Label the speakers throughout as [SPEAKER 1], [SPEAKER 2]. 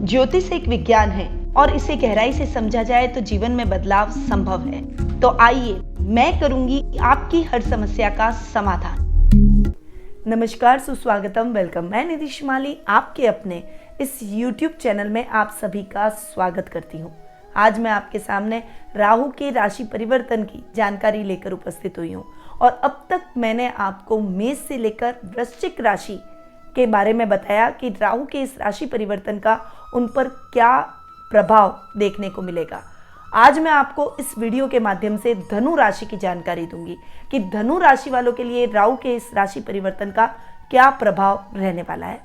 [SPEAKER 1] ज्योतिष एक विज्ञान है और इसे गहराई से समझा जाए तो जीवन में बदलाव संभव है। तो आइए मैं करूंगी आपकी हर समस्या का समाधान। नमस्कार, सुस्वागतम, वेलकम। मैं निधि शिमाली आपके अपने इस YouTube चैनल में आप सभी का स्वागत करती हूँ। आज मैं आपके सामने राहु के राशि परिवर्तन की जानकारी लेकर उपस्थित हुई हूँ और अब तक मैंने आपको मेष से लेकर वृश्चिक राशि के बारे में बताया कि राहु के इस राशि परिवर्तन का उन पर क्या प्रभाव देखने को मिलेगा। आज मैं आपको इस वीडियो के माध्यम से धनु राशि की जानकारी दूंगी कि धनु राशि वालों के लिए राहु के इस राशि परिवर्तन का क्या प्रभाव रहने वाला है।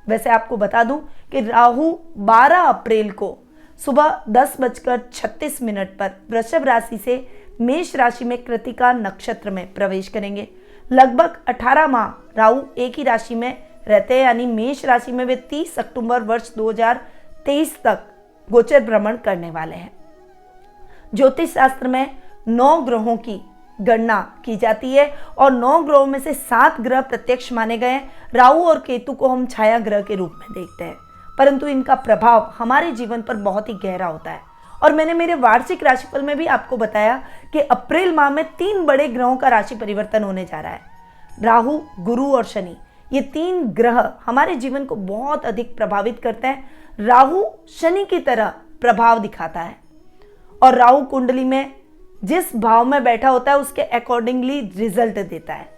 [SPEAKER 1] वैसे आपको बता दूं कि राहु 12 अप्रैल को सुबह 10:36 पर वृषभ राशि से मेष राशि में कृतिका नक्षत्र में प्रवेश करेंगे। लगभग 18 माह राहु एक ही राशि में रहते हैं, यानी मेष राशि में वे 30 अक्टूबर वर्ष 2023 तक गोचर भ्रमण करने वाले हैं। ज्योतिष शास्त्र में 9 ग्रहों की गणना की जाती है और 9 ग्रहों में से 7 ग्रह प्रत्यक्ष माने गए हैं। राहु और केतु को हम छाया ग्रह के रूप में देखते हैं, परंतु इनका प्रभाव हमारे जीवन पर बहुत ही गहरा होता है। और मैंने मेरे वार्षिक राशिफल में भी आपको बताया कि अप्रैल माह में 3 बड़े ग्रहों का राशि परिवर्तन होने जा रहा है। राहु, गुरु और शनि, ये 3 ग्रह हमारे जीवन को बहुत अधिक प्रभावित करते हैं। राहु शनि की तरह प्रभाव दिखाता है और राहु कुंडली में जिस भाव में बैठा होता है उसके अकॉर्डिंगली रिजल्ट देता है।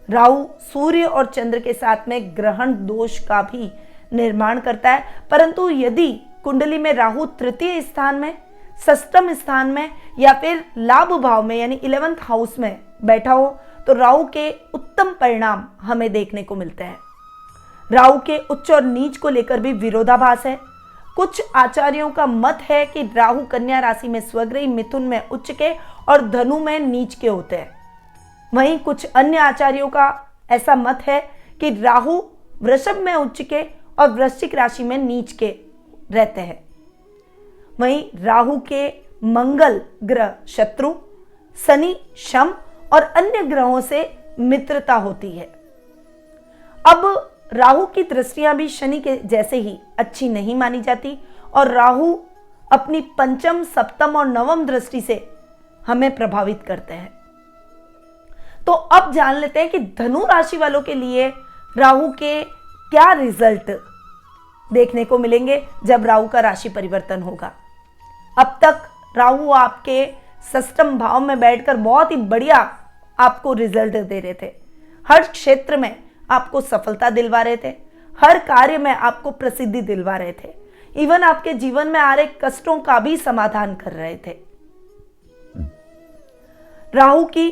[SPEAKER 1] राहु सूर्य और चंद्र के साथ में ग्रहण दोष का भी निर्माण करता है, परंतु यदि कुंडली में राहु तृतीय स्थान में, षष्ठम स्थान में या फिर लाभ भाव में यानी 11th हाउस में बैठा हो तो राहु के उत्तम परिणाम हमें देखने को मिलते हैं। राहु के उच्च और नीच को लेकर भी विरोधाभास है। कुछ आचार्यों का मत है कि राहु कन्या राशि में स्वग्रही, मिथुन में उच्च के और धनु में नीच के होते हैं। वहीं कुछ अन्य आचार्यों का ऐसा मत है कि राहु वृषभ में उच्च के और वृश्चिक राशि में नीच के रहते हैं। वहीं राहु के मंगल ग्रह शत्रु, शनि शम और अन्य ग्रहों से मित्रता होती है। अब राहु की दृष्टियां भी शनि के जैसे ही अच्छी नहीं मानी जाती और राहु अपनी पंचम, सप्तम और नवम दृष्टि से हमें प्रभावित करते हैं। तो अब जान लेते हैं कि धनु राशि वालों के लिए राहु के क्या रिजल्ट देखने को मिलेंगे जब राहु का राशि परिवर्तन होगा। अब तक राहु आपके षष्ठम भाव में बैठकर बहुत ही बढ़िया आपको रिजल्ट दे रहे थे। हर क्षेत्र में आपको सफलता दिलवा रहे थे, हर कार्य में आपको प्रसिद्धि दिलवा रहे थे, इवन आपके जीवन में आ रहे कष्टों का भी समाधान कर रहे थे। राहु की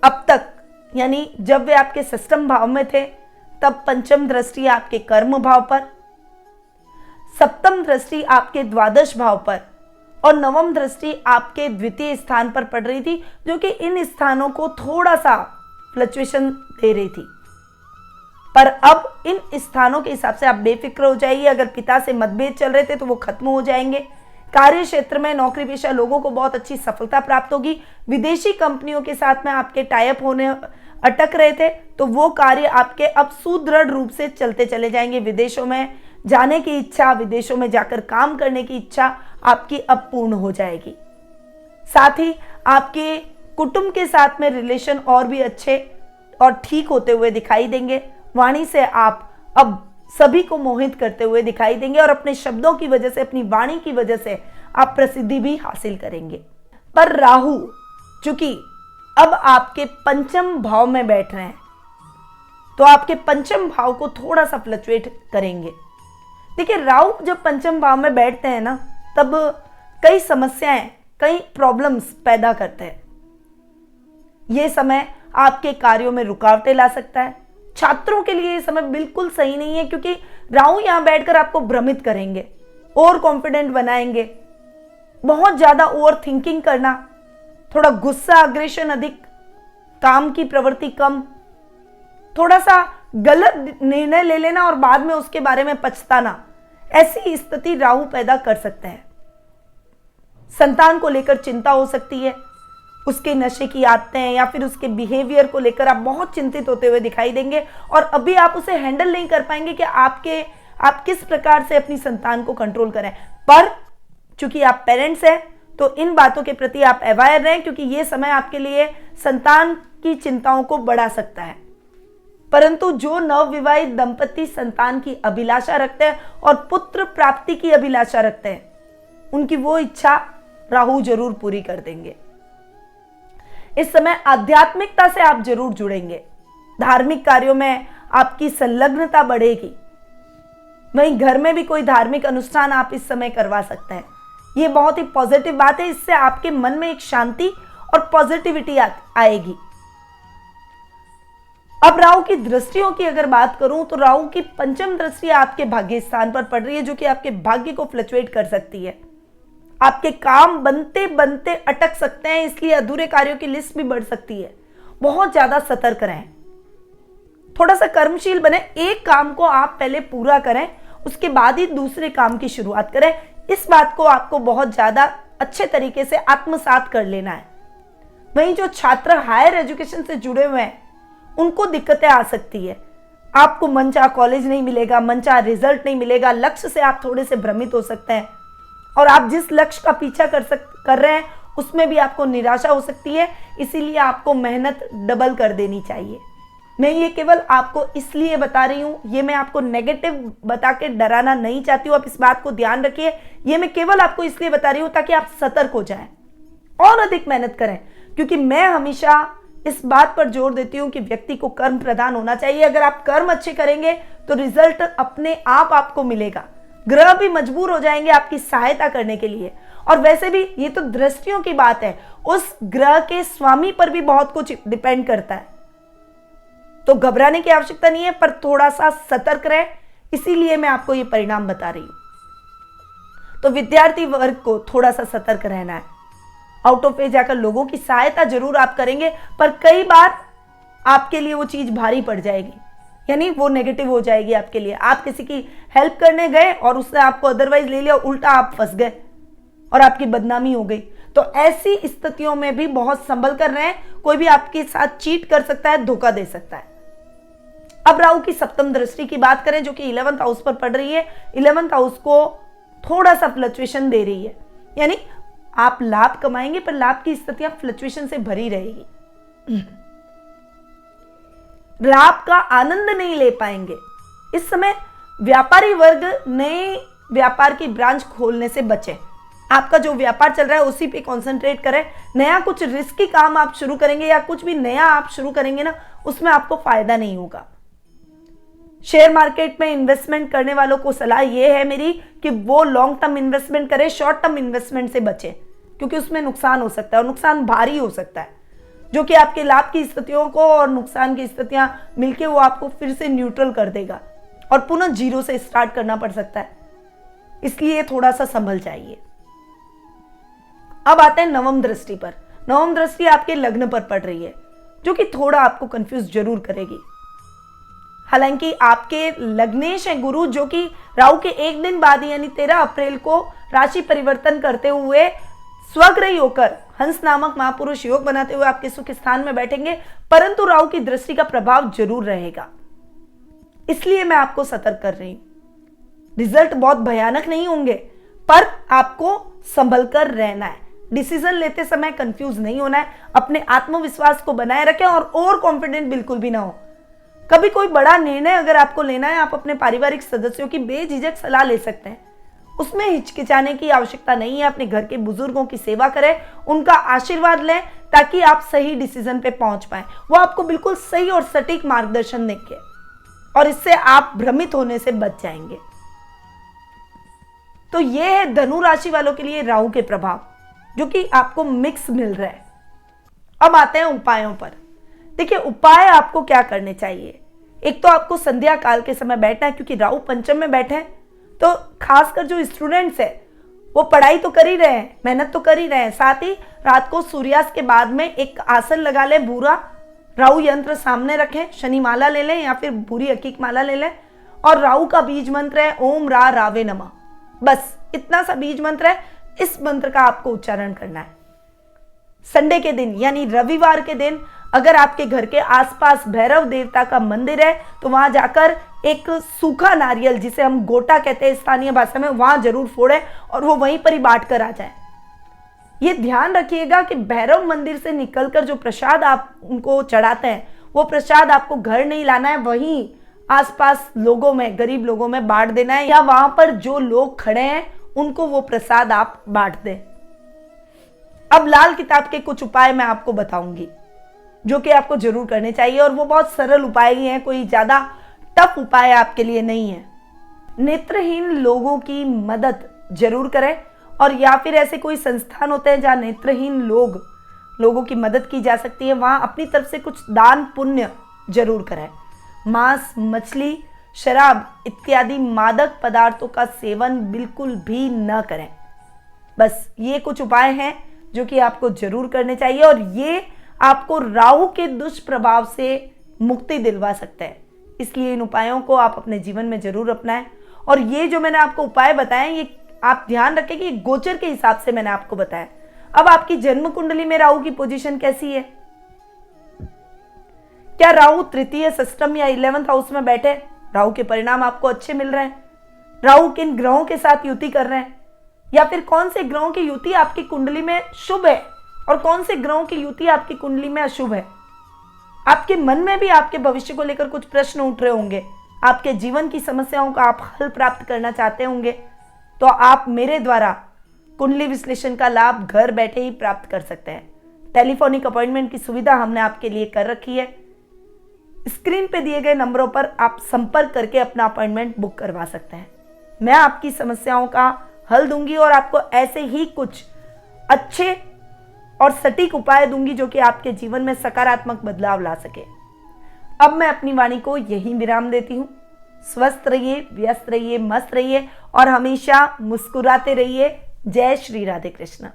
[SPEAKER 1] अब तक यानी जब वे आपके षष्ठम भाव में थे तब पंचम दृष्टि आपके कर्म भाव पर, सप्तम दृष्टि आपके द्वादश भाव पर और नवम दृष्टि आपके द्वितीय स्थान पर पड़ रही थी, जो कि इन स्थानों को थोड़ा सा फ्लक्चुएशन दे रही थी। पर अब इन स्थानों के हिसाब से आप बेफिक्र हो जाइए। अगर पिता से मतभेद चल रहे थे तो वो खत्म हो जाएंगे। कार्य क्षेत्र में नौकरी पेशा लोगों को बहुत अच्छी सफलता प्राप्त होगी। विदेशी कंपनियों के साथ में आपके टाइप होने अटक रहे थे तो वो कार्य आपके अब सुदृढ़ रूप से चलते चले जाएंगे। विदेशों में जाने की इच्छा, विदेशों में जाकर काम करने की इच्छा आपकी अब पूर्ण हो जाएगी। साथ ही आपके कुटुंब के साथ में रिलेशन और भी अच्छे और ठीक होते हुए दिखाई देंगे। वाणी से आप अब सभी को मोहित करते हुए दिखाई देंगे और अपने शब्दों की वजह से, अपनी वाणी की वजह से आप प्रसिद्धि भी हासिल करेंगे। पर राहु चूंकि अब आपके पंचम भाव में बैठ रहे हैं तो आपके पंचम भाव को थोड़ा सा फ्लक्चुएट करेंगे। देखिए, राहु जब पंचम भाव में बैठते हैं ना तब कई समस्याएं, कई प्रॉब्लम्स पैदा करते हैं। यह समय आपके कार्यों में रुकावटें ला सकता है। छात्रों के लिए यह समय बिल्कुल सही नहीं है क्योंकि राहु यहां बैठकर आपको भ्रमित करेंगे, ओवर कॉन्फिडेंट बनाएंगे, बहुत ज्यादा ओवर थिंकिंग करना, थोड़ा गुस्सा, अग्रेशन अधिक, काम की प्रवृत्ति कम, थोड़ा सा गलत निर्णय ले लेना और बाद में उसके बारे में पछताना, ऐसी स्थिति राहु पैदा कर सकते हैं। संतान को लेकर चिंता हो सकती है, उसके नशे की आदतें या फिर उसके बिहेवियर को लेकर आप बहुत चिंतित होते हुए दिखाई देंगे और अभी आप उसे हैंडल नहीं कर पाएंगे कि आपके आप किस प्रकार से अपनी संतान को कंट्रोल करें। पर चूंकि आप पेरेंट्स हैं तो इन बातों के प्रति आप अवेयर रहें, क्योंकि ये समय आपके लिए संतान की चिंताओं को बढ़ा सकता है। परंतु जो नवविवाहित दंपति संतान की अभिलाषा रखते हैं और पुत्र प्राप्ति की अभिलाषा रखते हैं, उनकी वो इच्छा राहु जरूर पूरी कर देंगे। इस समय आध्यात्मिकता से आप जरूर जुड़ेंगे, धार्मिक कार्यों में आपकी संलग्नता बढ़ेगी। वहीं घर में भी कोई धार्मिक अनुष्ठान आप इस समय करवा सकते हैं। ये बहुत ही पॉजिटिव बात है, इससे आपके मन में एक शांति और पॉजिटिविटी आएगी। अब राहु की दृष्टियों की अगर बात करूं तो राहु की पंचम दृष्टि आपके भाग्य स्थान पर पड़ रही है, जो कि आपके भाग्य को फ्लक्चुएट कर सकती है। आपके काम बनते बनते अटक सकते हैं, इसलिए अधूरे कार्यों की लिस्ट भी बढ़ सकती है। बहुत ज्यादा सतर्क रहें, थोड़ा सा कर्मशील बने। एक काम को आप पहले पूरा करें, उसके बाद ही दूसरे काम की शुरुआत करें। इस बात को आपको बहुत ज्यादा अच्छे तरीके से आत्मसात कर लेना है। वहीं जो छात्र हायर एजुकेशन से जुड़े हुए हैं उनको दिक्कतें आ सकती है। आपको मनचाहा कॉलेज नहीं मिलेगा, मनचाहा रिजल्ट नहीं मिलेगा, लक्ष्य से आप थोड़े से भ्रमित हो सकते हैं और आप जिस लक्ष्य का पीछा कर रहे हैं उसमें भी आपको निराशा हो सकती है। इसीलिए आपको मेहनत डबल कर देनी चाहिए। मैं ये केवल आपको इसलिए बता रही हूँ, ये मैं आपको नेगेटिव बता के डराना नहीं चाहती हूँ, आप इस बात को ध्यान रखिए। ये मैं केवल आपको इसलिए बता रही हूँ ताकि आप सतर्क हो जाएं और अधिक मेहनत करें, क्योंकि मैं हमेशा इस बात पर जोर देती हूँ कि व्यक्ति को कर्म प्रधान होना चाहिए। अगर आप कर्म अच्छे करेंगे तो रिजल्ट अपने आप आपको मिलेगा। ग्रह भी मजबूर हो जाएंगे आपकी सहायता करने के लिए। और वैसे भी ये तो दृष्टियों की बात है, उस ग्रह के स्वामी पर भी बहुत कुछ डिपेंड करता है, तो घबराने की आवश्यकता नहीं है, पर थोड़ा सा सतर्क रहे। इसीलिए मैं आपको ये परिणाम बता रही हूं। तो विद्यार्थी वर्ग को थोड़ा सा सतर्क रहना है। आउट ऑफ वे जाकर लोगों की सहायता जरूर आप करेंगे, पर कई बार आपके लिए वो चीज भारी पड़ जाएगी, यानी वो नेगेटिव हो जाएगी आपके लिए। आप किसी की हेल्प करने गए और उसने आपको अदरवाइज ले लिया, उल्टा आप फंस गए और आपकी बदनामी हो गई। तो ऐसी स्थितियों में भी बहुत संभल कर रहे हैं। कोई भी आपके साथ चीट कर सकता है, धोखा दे सकता है। अब राहु की सप्तम दृष्टि की बात करें, जो कि 11th हाउस पर पड़ रही है। 11th हाउस को थोड़ा सा फ्लक्चुएशन दे रही है, यानी आप लाभ कमाएंगे पर लाभ की स्थितियां फ्लक्चुएशन से भरी रहेगी। लाभ का आनंद नहीं ले पाएंगे। इस समय व्यापारी वर्ग नए व्यापार की ब्रांच खोलने से बचे। आपका जो व्यापार चल रहा है उसी पे कंसंट्रेट करें। नया कुछ रिस्की काम आप शुरू करेंगे या कुछ भी नया आप शुरू करेंगे ना, उसमें आपको फायदा नहीं होगा। शेयर मार्केट में इन्वेस्टमेंट करने वालों को सलाह यह है मेरी कि वो लॉन्ग टर्म इन्वेस्टमेंट करें, शॉर्ट टर्म इन्वेस्टमेंट से बचें, क्योंकि उसमें नुकसान हो सकता है और नुकसान भारी हो सकता है, जो कि आपके लाभ की स्थितियों को और नुकसान की स्थितियां मिलके वो आपको फिर से न्यूट्रल कर देगा और पुनः जीरो से स्टार्ट करना पड़ सकता है। इसलिए थोड़ा सा संभल जाइए। अब आते हैं नवम दृष्टि पर। नवम दृष्टि आपके लग्न पर पड़ रही है, जो कि थोड़ा आपको कंफ्यूज जरूर करेगी। हालांकि आपके लग्नेश है गुरु, जो कि राहु के एक दिन बाद यानी 13 अप्रैल को राशि परिवर्तन करते हुए स्वग्रही होकर हंस नामक महापुरुष योग बनाते हुए आपके सुख स्थान में बैठेंगे, परंतु राहु की दृष्टि का प्रभाव जरूर रहेगा। इसलिए मैं आपको सतर्क कर रही हूं। रिजल्ट बहुत भयानक नहीं होंगे, पर आपको संभल कर रहना है। डिसीजन लेते समय कंफ्यूज नहीं होना है। अपने आत्मविश्वास को बनाए रखें और ओवर कॉन्फिडेंट बिल्कुल भी ना हो। कभी कोई बड़ा निर्णय अगर आपको लेना है, आप अपने पारिवारिक सदस्यों की बेझिझक सलाह ले सकते हैं। उसमें हिचकिचाने की आवश्यकता नहीं है। अपने घर के बुजुर्गों की सेवा करें, उनका आशीर्वाद लें, ताकि आप सही डिसीजन पे पहुंच पाए। वो आपको बिल्कुल सही और सटीक मार्गदर्शन देंगे और इससे आप भ्रमित होने से बच जाएंगे। तो ये है धनु राशि वालों के लिए राहु के प्रभाव, जो कि आपको मिक्स मिल रहा है। अब आते हैं उपायों पर। देखिए, उपाय आपको क्या करने चाहिए। एक तो आपको संध्या काल के समय बैठना है, क्योंकि राहु पंचम में बैठे हैं, तो खासकर जो स्टूडेंट्स है वो पढ़ाई तो कर ही रहे हैं, मेहनत तो कर ही रहे हैं। साथ ही रात को सूर्यास्त के बाद में एक आसन लगा ले, भूरा राहु यंत्र सामने रखें, शनि माला ले लें या फिर भूरी हकीक माला ले लें, और राहु का बीज मंत्र है ओम रा रावे नमः। बस इतना सा बीज मंत्र है, इस मंत्र का आपको उच्चारण करना है। संडे के दिन यानी रविवार के दिन अगर आपके घर के आसपास भैरव देवता का मंदिर है तो वहां जाकर एक सूखा नारियल, जिसे हम गोटा कहते हैं स्थानीय भाषा में, वहां जरूर फोड़े और वो वहीं पर ही बांट कर आ जाए। ये ध्यान रखिएगा कि भैरव मंदिर से निकलकर जो प्रसाद आप उनको चढ़ाते हैं, वो प्रसाद आपको घर नहीं लाना है, वहीं आसपास लोगों में, गरीब लोगों में बांट देना है, या वहां पर जो लोग खड़े हैं उनको वो प्रसाद आप बांट दें। अब लाल किताब के कुछ उपाय मैं आपको बताऊंगी जो कि आपको जरूर करने चाहिए, और वो बहुत सरल उपाय ही हैं, कोई ज्यादा टफ उपाय आपके लिए नहीं है। नेत्रहीन लोगों की मदद जरूर करें, और या फिर ऐसे कोई संस्थान होते हैं जहां नेत्रहीन लोगों की मदद की जा सकती है, वहां अपनी तरफ से कुछ दान पुण्य जरूर करें। मांस, मछली, शराब इत्यादि मादक पदार्थों का सेवन बिल्कुल भी न करें। बस ये कुछ उपाय हैं जो कि आपको जरूर करने चाहिए, और ये आपको राहु के दुष्प्रभाव से मुक्ति दिलवा सकते हैं। इसलिए इन उपायों को आप अपने जीवन में जरूर अपनाएं। और ये जो मैंने आपको उपाय बताए, ये आप ध्यान रखें कि गोचर के हिसाब से मैंने आपको बताया। अब आपकी जन्म कुंडली में राहु की पोजीशन कैसी है? क्या राहु तृतीय, षष्टम या 11th हाउस में बैठे? राहु के परिणाम आपको अच्छे मिल रहे हैं? राहु किन ग्रहों के साथ युति कर रहे हैं, या फिर कौन से ग्रहों की युति आपकी कुंडली में शुभ है और कौन से ग्रहों की युति आपकी कुंडली में अशुभ है? आपके मन में भी आपके भविष्य को लेकर कुछ प्रश्न उठ रहे होंगे, आपके जीवन की समस्याओं का आप हल प्राप्त करना चाहते होंगे, तो आप मेरे द्वारा कुंडली विश्लेषण का लाभ घर बैठे ही प्राप्त कर सकते हैं। टेलीफोनिक अपॉइंटमेंट की सुविधा हमने आपके लिए कर रखी है। स्क्रीन पे दिए गए नंबरों पर आप संपर्क करके अपना अपॉइंटमेंट बुक करवा सकते हैं। मैं आपकी समस्याओं का हल दूंगी और आपको ऐसे ही कुछ अच्छे और सटीक उपाय दूंगी जो कि आपके जीवन में सकारात्मक बदलाव ला सके। अब मैं अपनी वाणी को यहीं विराम देती हूँ। स्वस्थ रहिए, व्यस्त रहिए, मस्त रहिए और हमेशा मुस्कुराते रहिए। जय श्री राधे कृष्ण।